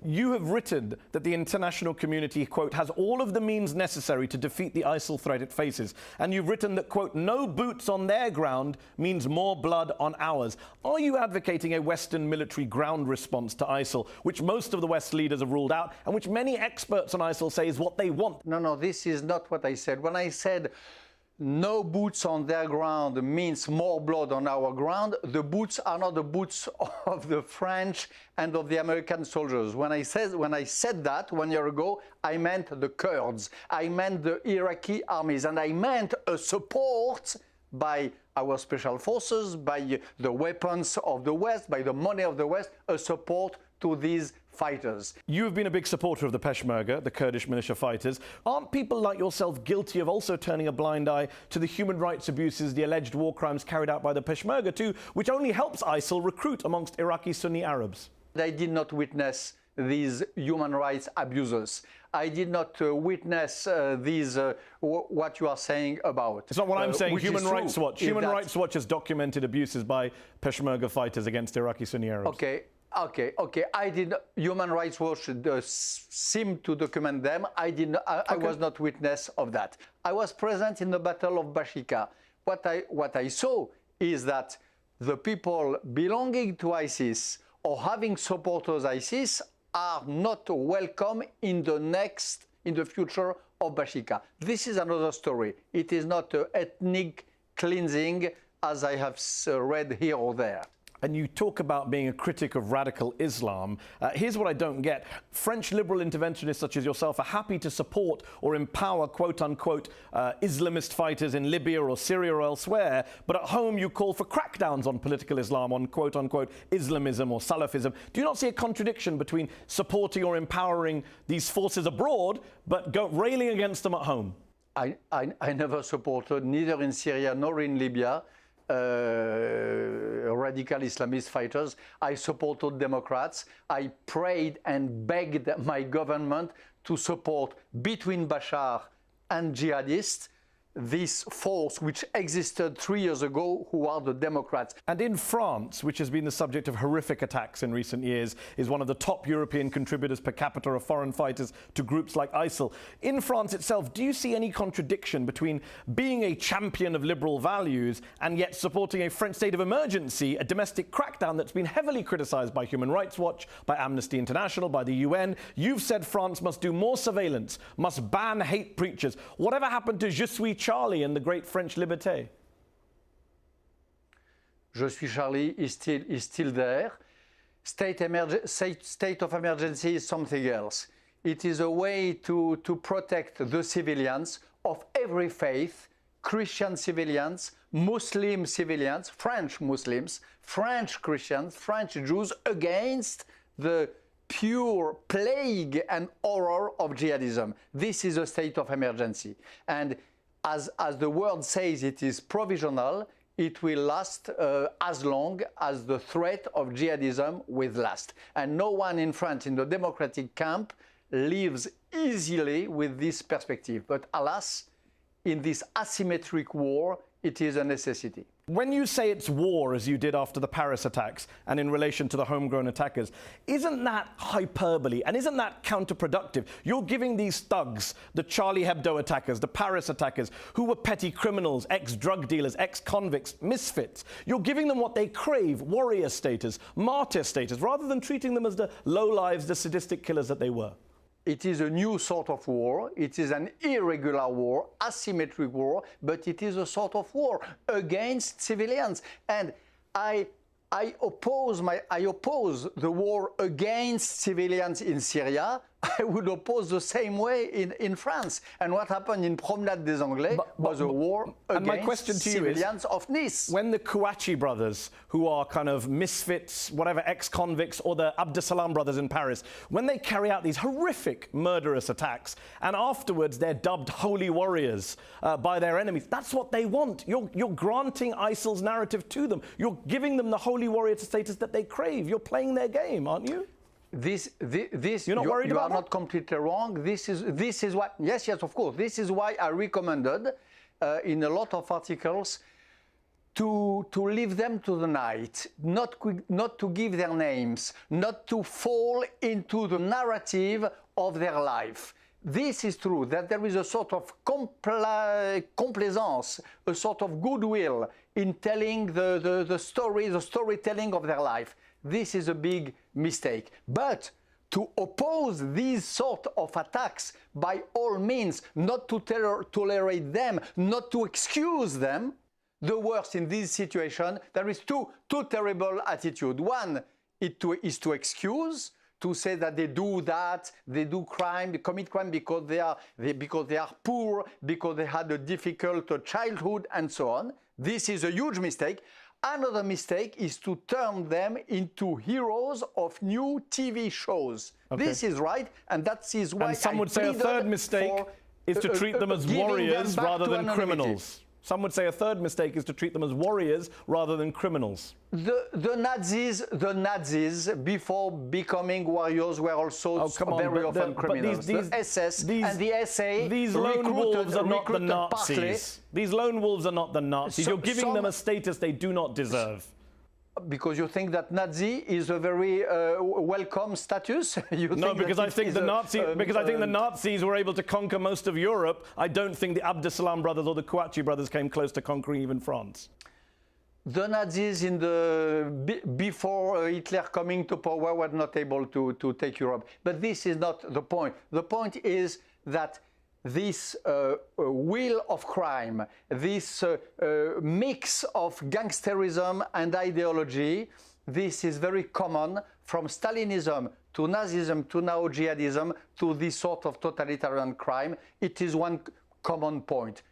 you have written that the international community, quote, has all of the means necessary to defeat the ISIL threat it faces. And you've written that, quote, no boots on their ground means more blood on ours. Are you advocating a Western military ground response to ISIL, which most of the West leaders have ruled out, and which many experts on ISIL say is what they want? No, this is not what I said. When I said no boots on their ground means more blood on our ground, the boots are not the boots of the French and of the American soldiers. When I said that 1 year ago, I meant the Kurds, I meant the Iraqi armies, and I meant a support by our special forces, by the weapons of the West, by the money of the West, a support to these fighters. You've been a big supporter of the Peshmerga, the Kurdish militia fighters. Aren't people like yourself guilty of also turning a blind eye to the human rights abuses, the alleged war crimes carried out by the Peshmerga too, which only helps ISIL recruit amongst Iraqi Sunni Arabs? I did not witness these human rights abuses. I did not witness what you are saying about. It's not what I'm saying. Human Rights Watch. Human Rights Watch has documented abuses by Peshmerga fighters against Iraqi Sunni Arabs. Okay. Human Rights Watch seemed to document them. I was not witness of that. I was present in the Battle of Bashika. What I saw is that the people belonging to ISIS or having supporters ISIS are not welcome in the future of Bashika. This is another story. It is not ethnic cleansing as I have read here or there. And you talk about being a critic of radical Islam. Here's what I don't get. French liberal interventionists such as yourself are happy to support or empower, quote-unquote, Islamist fighters in Libya or Syria or elsewhere, but at home you call for crackdowns on political Islam, on, quote-unquote, Islamism or Salafism. Do you not see a contradiction between supporting or empowering these forces abroad, but railing against them at home? I never supported, neither in Syria nor in Libya, radical Islamist fighters. I supported Democrats. I prayed and begged my government to support, between Bashar and jihadists, this force which existed 3 years ago, who are the Democrats. And in France, which has been the subject of horrific attacks in recent years, is one of the top European contributors per capita of foreign fighters to groups like ISIL. In France itself, do you see any contradiction between being a champion of liberal values and yet supporting a French state of emergency, a domestic crackdown that's been heavily criticized by Human Rights Watch, by Amnesty International, by the UN? You've said France must do more surveillance, must ban hate preachers. Whatever happened to Je suis Charlie and the great French liberté? Je suis Charlie is still there. State of emergency is something else. It is a way to protect the civilians of every faith, Christian civilians, Muslim civilians, French Muslims, French Christians, French Jews, against the pure plague and horror of jihadism. This is a state of emergency. And as the word says, it is provisional. It will last as long as the threat of jihadism will last. And no one in France, in the democratic camp, lives easily with this perspective. But alas, in this asymmetric war, it is a necessity. When you say it's war, as you did after the Paris attacks and in relation to the homegrown attackers, isn't that hyperbole and isn't that counterproductive? You're giving these thugs, the Charlie Hebdo attackers, the Paris attackers, who were petty criminals, ex-drug dealers, ex-convicts, misfits. You're giving them what they crave, warrior status, martyr status, rather than treating them as the lowlives, the sadistic killers that they were. It is a new sort of war. It is an irregular war, asymmetric war, but it is a sort of war against civilians. And I oppose the war against civilians in Syria. I would oppose the same way in France. And what happened in Promenade des Anglais was a war against civilians of Nice. When the Kouachi brothers, who are kind of misfits, whatever, ex-convicts, or the Abdesalam brothers in Paris, when they carry out these horrific murderous attacks, and afterwards they're dubbed holy warriors by their enemies, that's what they want. You're granting ISIL's narrative to them. You're giving them the holy warrior status that they crave. You're playing their game, aren't you? You're not worried about that? You are not completely wrong. This is what, yes, of course. This is why I recommended in a lot of articles to leave them to the night, not to give their names, not to fall into the narrative of their life. This is true, that there is a sort of complaisance, a sort of goodwill in telling the storytelling of their life. This is a big mistake. But to oppose these sort of attacks by all means, not to tolerate them, not to excuse them, the worst in this situation, there is two terrible attitudes. One is to excuse, to say that they do that, they do crime, they commit crime because they are poor, because they had a difficult childhood, and so on. This is a huge mistake. Another mistake is to turn them into heroes of new TV shows. Okay. This is right, and that is why. And some would say a third mistake is to treat them as warriors rather than criminals. Some would say a third mistake is to treat them as warriors rather than criminals. The Nazis, before becoming warriors, were also very often criminals. The SS and the SA. These lone wolves are not the Nazis. These lone wolves are not the Nazis. You're giving them a status they do not deserve. Because you think that Nazi is a very welcome status? No, because I think the Nazis were able to conquer most of Europe. I don't think the Abdeslam brothers or the Kouachi brothers came close to conquering even France. The Nazis before Hitler coming to power were not able to take Europe. But this is not the point. The point is that this will of crime, this mix of gangsterism and ideology, this is very common from Stalinism to Nazism to now jihadism to this sort of totalitarian crime. It is one common point.